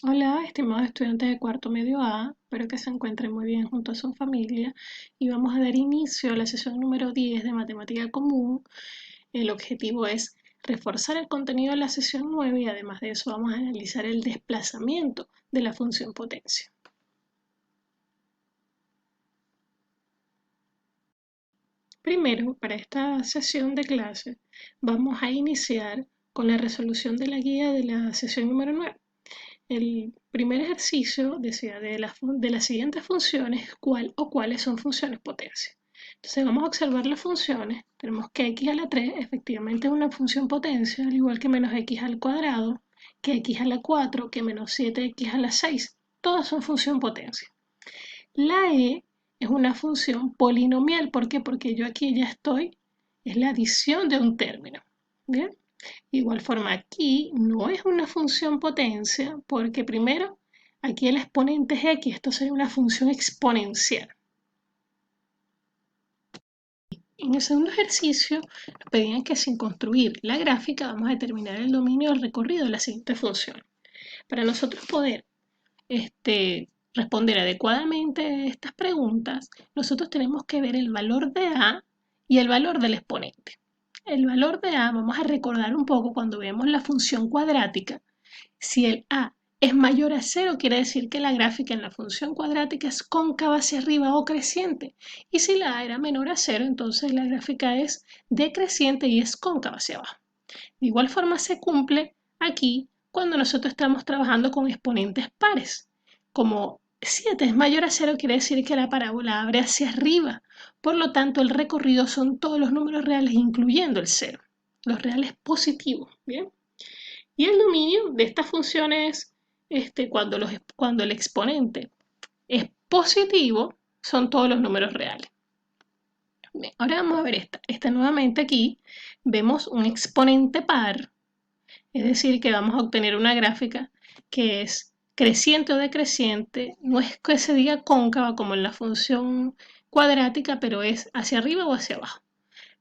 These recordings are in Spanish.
Hola, estimados estudiantes de cuarto medio A, espero que se encuentren muy bien junto a su familia y vamos a dar inicio a la sesión número 10 de Matemática Común. El objetivo es reforzar el contenido de la sesión 9 y además de eso vamos a analizar el desplazamiento de la función potencia. Primero, para esta sesión de clase, vamos a iniciar con la resolución de la guía de la sesión número 9. El primer ejercicio decía de las siguientes funciones cuál o cuáles son funciones potencia. Entonces vamos a observar las funciones. Tenemos que x a la 3 efectivamente es una función potencia, al igual que menos x al cuadrado, que x a la 4, que menos 7x a la 6. Todas son función potencia. La e es una función polinomial. ¿Por qué? Porque yo aquí ya es la adición de un término. ¿Bien? De igual forma, aquí no es una función potencia porque primero, aquí el exponente es x, esto sería una función exponencial. En el segundo ejercicio nos pedían que sin construir la gráfica vamos a determinar el dominio del recorrido de la siguiente función. Para nosotros poder responder adecuadamente a estas preguntas, nosotros tenemos que ver el valor de a y el valor del exponente. El valor de a, vamos a recordar un poco cuando vemos la función cuadrática. Si el a es mayor a 0, quiere decir que la gráfica en la función cuadrática es cóncava hacia arriba o creciente. Y si la a era menor a 0, entonces la gráfica es decreciente y es cóncava hacia abajo. De igual forma se cumple aquí cuando nosotros estamos trabajando con exponentes pares. Como 7 es mayor a 0, quiere decir que la parábola abre hacia arriba. Por lo tanto, el recorrido son todos los números reales, incluyendo el 0. Los reales positivos, ¿bien? Y el dominio de estas funciones, cuando el exponente es positivo, son todos los números reales. Bien, ahora vamos a ver esta nuevamente aquí. Vemos un exponente par, es decir, que vamos a obtener una gráfica que es creciente o decreciente. No es que se diga cóncava como en la función cuadrática, pero es hacia arriba o hacia abajo.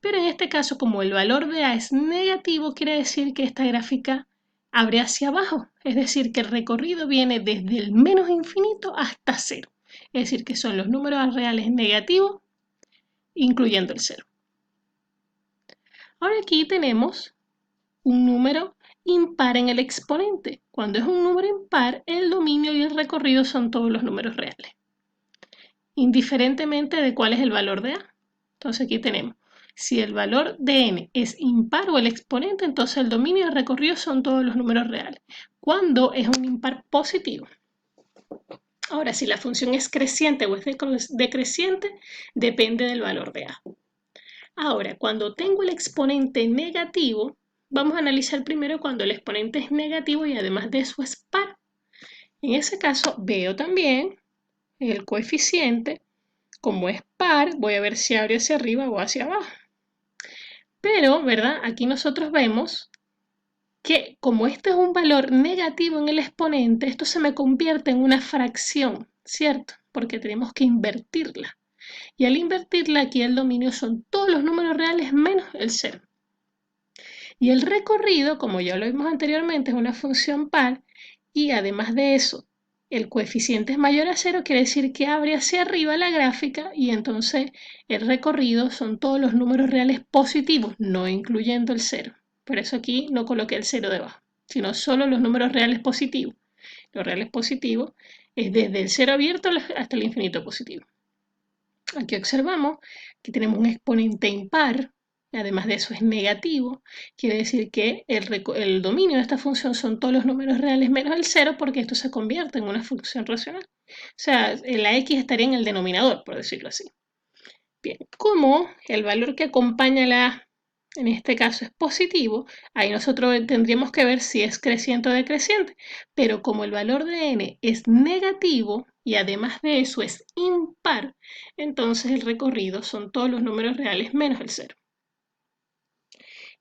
Pero en este caso, como el valor de a es negativo, quiere decir que esta gráfica abre hacia abajo. Es decir, que el recorrido viene desde el menos infinito hasta cero. Es decir, que son los números reales negativos, incluyendo el cero. Ahora aquí tenemos un número impar en el exponente. Cuando es un número impar, el dominio y el recorrido son todos los números reales, indiferentemente de cuál es el valor de a. Entonces aquí tenemos, si el valor de n es impar o el exponente, entonces el dominio y el recorrido son todos los números reales. Cuando es un impar positivo. Ahora, si la función es creciente o es decreciente, depende del valor de a. Ahora, cuando tengo el exponente negativo, vamos a analizar primero cuando el exponente es negativo y además de eso es par. En ese caso, veo también el coeficiente. Como es par, voy a ver si abre hacia arriba o hacia abajo. Pero, ¿verdad? Aquí nosotros vemos que como este es un valor negativo en el exponente, esto se me convierte en una fracción, ¿cierto? Porque tenemos que invertirla. Y al invertirla, aquí el dominio son todos los números reales menos el 0. Y el recorrido, como ya lo vimos anteriormente, es una función par y además de eso, el coeficiente es mayor a 0, quiere decir que abre hacia arriba la gráfica y entonces el recorrido son todos los números reales positivos, no incluyendo el 0. Por eso aquí no coloqué el 0 debajo, sino solo los números reales positivos. Los reales positivos es desde el 0 abierto hasta el infinito positivo. Aquí observamos que tenemos un exponente impar, además de eso es negativo, quiere decir que el dominio de esta función son todos los números reales menos el 0 porque esto se convierte en una función racional. O sea, la x estaría en el denominador, por decirlo así. Bien, como el valor que acompaña la a, en este caso es positivo, ahí nosotros tendríamos que ver si es creciente o decreciente, pero como el valor de n es negativo y además de eso es impar, entonces el recorrido son todos los números reales menos el 0.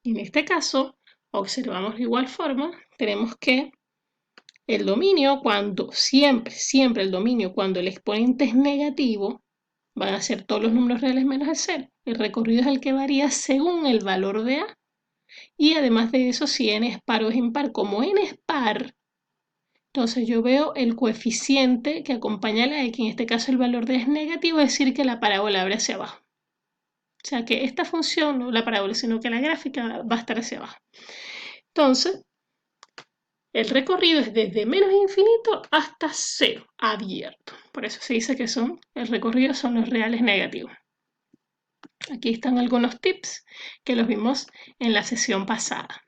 Y en este caso, observamos de igual forma, tenemos que el dominio siempre el dominio cuando el exponente es negativo, van a ser todos los números reales menos el 0. El recorrido es el que varía según el valor de a. Y además de eso, si n es par o es impar, como n es par, Entonces yo veo el coeficiente que acompaña a la x, en este caso el valor de es negativo, es decir que la parábola abre hacia abajo. O sea que esta función, no la parábola, sino que la gráfica va a estar hacia abajo. Entonces, el recorrido es desde menos infinito hasta 0, abierto. Por eso se dice que el recorrido son los reales negativos. Aquí están algunos tips que los vimos en la sesión pasada.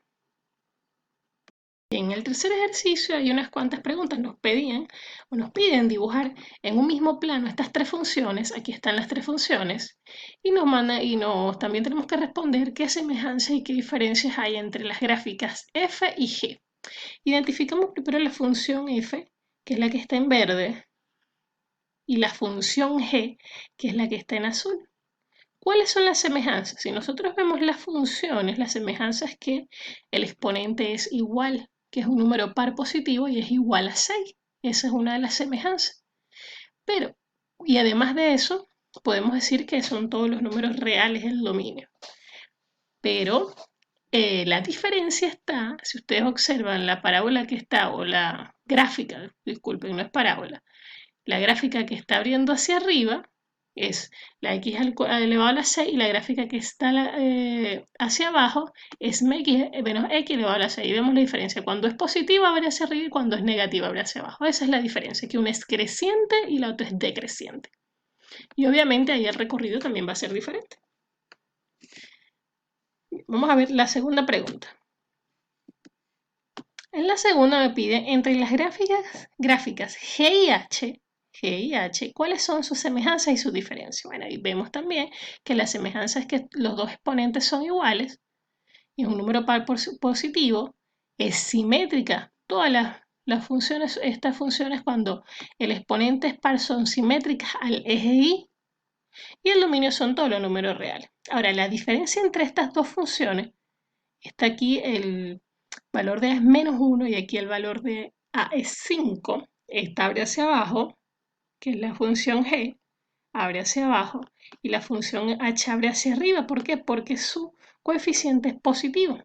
En el tercer ejercicio hay unas cuantas preguntas. Nos piden dibujar en un mismo plano estas tres funciones. Aquí están las tres funciones. Y también tenemos que responder qué semejanzas y qué diferencias hay entre las gráficas f y g. Identificamos primero la función f, que es la que está en verde, y la función g, que es la que está en azul. ¿Cuáles son las semejanzas? Si nosotros vemos las funciones, la semejanza es que el exponente es igual, que es un número par positivo y es igual a 6. Esa es una de las semejanzas. Y además de eso, podemos decir que son todos los números reales del dominio. Pero la diferencia está, si ustedes observan la parábola que está, o la gráfica, disculpen, no es parábola, la gráfica que está abriendo hacia arriba es la x elevado a la 6 y la gráfica que está hacia abajo es menos x elevado a la 6. Y vemos la diferencia. Cuando es positiva abre hacia arriba y cuando es negativa abre hacia abajo. Esa es la diferencia, que una es creciente y la otra es decreciente. Y obviamente ahí el recorrido también va a ser diferente. Vamos a ver la segunda pregunta. En la segunda me pide entre las gráficas G y H, ¿cuáles son sus semejanzas y sus diferencias? Bueno, ahí vemos también que la semejanza es que los dos exponentes son iguales y es un número par positivo, es simétrica. Todas las funciones, estas funciones cuando el exponente es par son simétricas al eje y el dominio son todos los números reales. Ahora, la diferencia entre estas dos funciones está aquí el valor de A es menos 1 y aquí el valor de A es 5. Esta abre hacia abajo, que es la función g, abre hacia abajo, y la función h abre hacia arriba. ¿Por qué? Porque su coeficiente es positivo.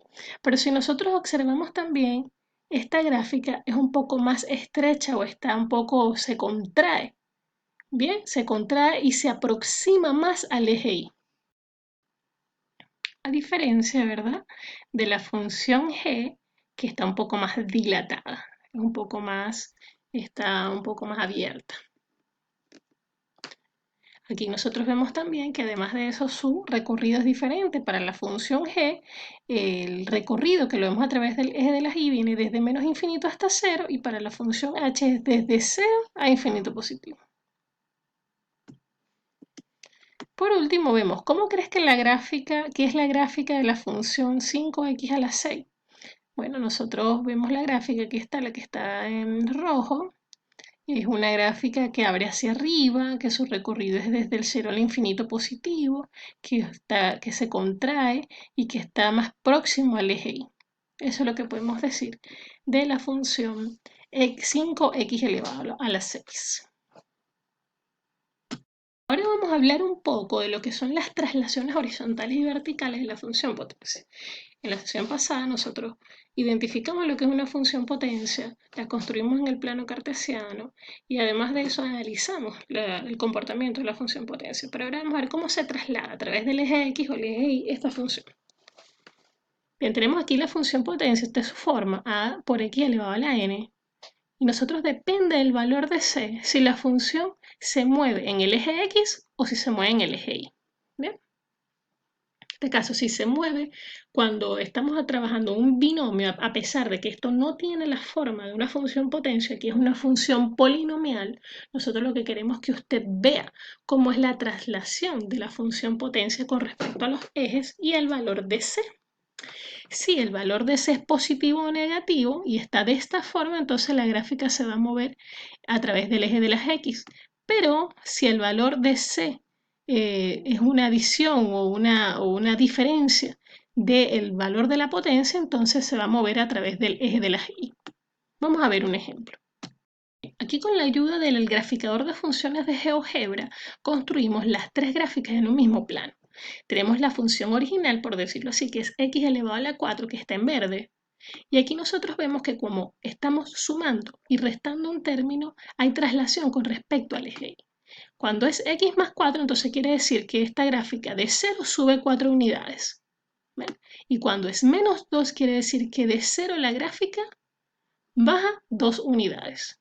Pero si nosotros observamos también, esta gráfica es un poco más estrecha o se contrae. Bien, se contrae y se aproxima más al eje y. A diferencia, ¿verdad?, de la función g, que está un poco más dilatada, está un poco más abierta. Aquí nosotros vemos también que además de eso su recorrido es diferente. Para la función g, el recorrido que lo vemos a través del eje de las y viene desde menos infinito hasta 0 y para la función h es desde 0 a infinito positivo. Por último vemos, ¿cómo crees que qué es la gráfica de la función 5x a la 6? Bueno, nosotros vemos la gráfica, aquí está la que está en rojo, es una gráfica que abre hacia arriba, que su recorrido es desde el 0 al infinito positivo, que se contrae y que está más próximo al eje y. Eso es lo que podemos decir de la función 5x elevado a la 6. Ahora vamos a hablar un poco de lo que son las traslaciones horizontales y verticales de la función potencia. En la sesión pasada nosotros identificamos lo que es una función potencia, la construimos en el plano cartesiano y además de eso analizamos el comportamiento de la función potencia. Pero ahora vamos a ver cómo se traslada a través del eje X o el eje Y esta función. Bien, tenemos aquí la función potencia, esta es su forma, a por x elevado a la n. Y nosotros depende del valor de c si la función se mueve en el eje X o si se mueve en el eje Y. ¿Bien? En este caso, si se mueve, cuando estamos trabajando un binomio, a pesar de que esto no tiene la forma de una función potencia, aquí es una función polinomial, nosotros lo que queremos es que usted vea cómo es la traslación de la función potencia con respecto a los ejes y el valor de c. Si el valor de C es positivo o negativo y está de esta forma, entonces la gráfica se va a mover a través del eje de las X. Pero si el valor de C es una adición o una diferencia del valor de la potencia, entonces se va a mover a través del eje de las Y. Vamos a ver un ejemplo. Aquí con la ayuda del graficador de funciones de GeoGebra construimos las tres gráficas en un mismo plano. Tenemos la función original, por decirlo así, que es x elevado a la 4, que está en verde. Y aquí nosotros vemos que como estamos sumando y restando un término, hay traslación con respecto al eje Y. Cuando es x más 4, entonces quiere decir que esta gráfica de 0 sube 4 unidades. ¿Ven? Y cuando es menos 2, quiere decir que de 0 la gráfica baja 2 unidades.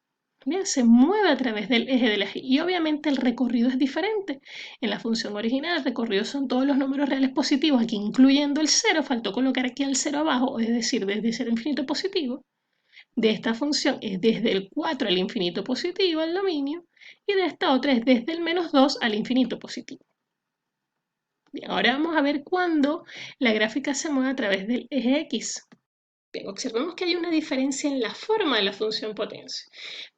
Bien, se mueve a través del eje de la Y. Y obviamente el recorrido es diferente. En la función original el recorrido son todos los números reales positivos, aquí incluyendo el 0, faltó colocar aquí el 0 abajo, es decir, desde 0 a infinito positivo. De esta función es desde el 4 al infinito positivo el dominio, y de esta otra es desde el menos 2 al infinito positivo. Bien, ahora vamos a ver cuándo la gráfica se mueve a través del eje X. Bien, observemos que hay una diferencia en la forma de la función potencia.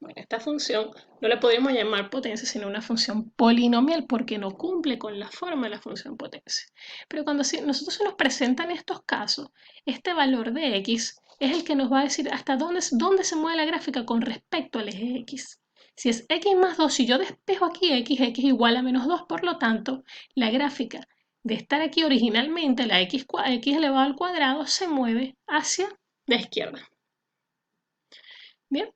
Bueno, esta función no la podríamos llamar potencia, sino una función polinomial porque no cumple con la forma de la función potencia. Pero cuando nosotros se nos presentan estos casos, este valor de x es el que nos va a decir hasta dónde se mueve la gráfica con respecto al eje x. Si es x más 2, si yo despejo aquí x igual a menos 2, por lo tanto, la gráfica de estar aquí originalmente, la x elevado al cuadrado, se mueve hacia la izquierda. Bien.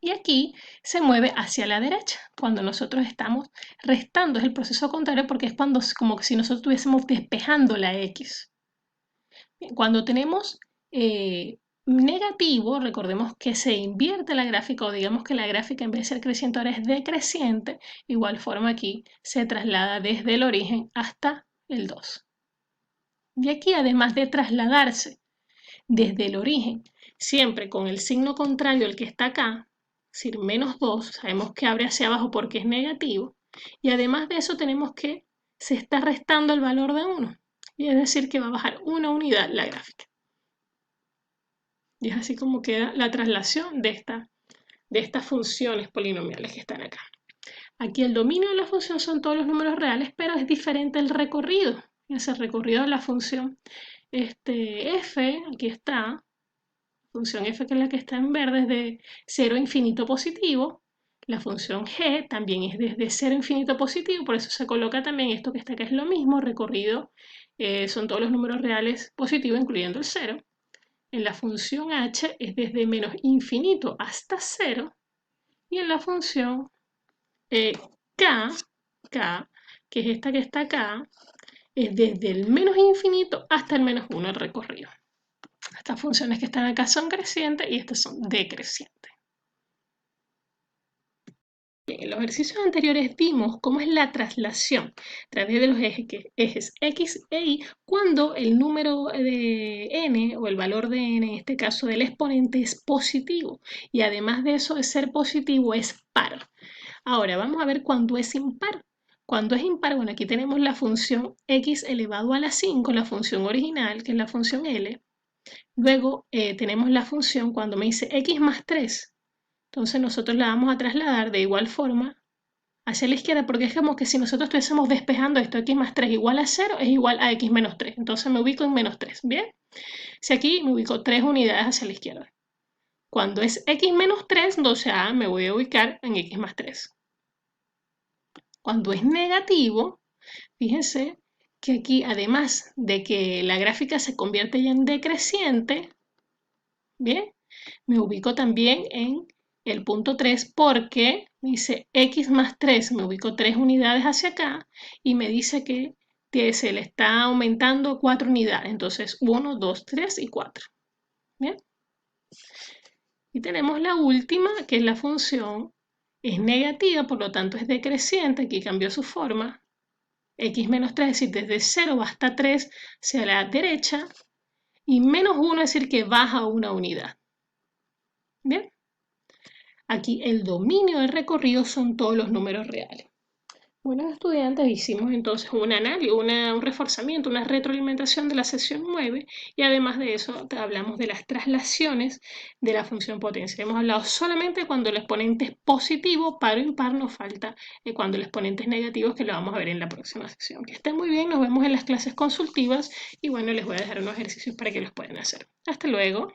Y aquí se mueve hacia la derecha. Cuando nosotros estamos restando es el proceso contrario porque es cuando, como si nosotros estuviésemos despejando la x. Bien, cuando tenemos negativo, recordemos que se invierte la gráfica o digamos que la gráfica en vez de ser creciente ahora es decreciente. Igual forma aquí se traslada desde el origen hasta el 2. Y aquí además de trasladarse desde el origen, siempre con el signo contrario al que está acá, es decir, menos 2, sabemos que abre hacia abajo porque es negativo, y además de eso tenemos que se está restando el valor de 1, y es decir que va a bajar una unidad la gráfica. Y es así como queda la traslación de estas funciones polinomiales que están acá. Aquí el dominio de la función son todos los números reales, pero es diferente el recorrido. Ese recorrido de la función f, aquí está, función f que es la que está en verde es de 0 a infinito positivo. La función g también es desde 0 a infinito positivo, por eso se coloca también esto que está acá es lo mismo, recorrido son todos los números reales positivos incluyendo el 0. En la función h es desde menos infinito hasta 0. Y en la función k, que es esta que está acá, es desde el menos infinito hasta el menos 1 el recorrido. Estas funciones que están acá son crecientes y estas son decrecientes. Bien, en los ejercicios anteriores vimos cómo es la traslación a través de los ejes X e Y cuando el número de n o el valor de n, en este caso del exponente, es positivo. Y además de eso de ser positivo es par. Ahora vamos a ver cuándo es impar. Cuando es impar, bueno, aquí tenemos la función x elevado a la 5, la función original, que es la función L. Luego tenemos la función cuando me dice x más 3. Entonces nosotros la vamos a trasladar de igual forma hacia la izquierda porque es como que si nosotros estuviésemos despejando esto, x más 3 igual a 0 es igual a x menos 3. Entonces me ubico en menos 3, ¿bien? Si aquí me ubico 3 unidades hacia la izquierda. Cuando es x menos 3, entonces me voy a ubicar en x más 3. Cuando es negativo, fíjense que aquí, además de que la gráfica se convierte ya en decreciente, ¿bien? Me ubico también en el punto 3 porque dice x más 3, me ubico 3 unidades hacia acá y me dice que se le está aumentando 4 unidades. Entonces 1, 2, 3 y 4. ¿Bien? Y tenemos la última, que es la función, es negativa, por lo tanto es decreciente, aquí cambió su forma. X menos 3, es decir, desde 0 hasta 3 hacia la derecha, y menos 1 es decir que baja una unidad. ¿Bien? Aquí el dominio del recorrido son todos los números reales. Bueno, estudiantes, hicimos entonces un análisis, un reforzamiento, una retroalimentación de la sección 9 y además de eso hablamos de las traslaciones de la función potencia. Hemos hablado solamente cuando el exponente es positivo, par o impar, nos falta cuando el exponente es negativo, que lo vamos a ver en la próxima sección. Que estén muy bien, nos vemos en las clases consultivas y bueno, les voy a dejar unos ejercicios para que los puedan hacer. Hasta luego.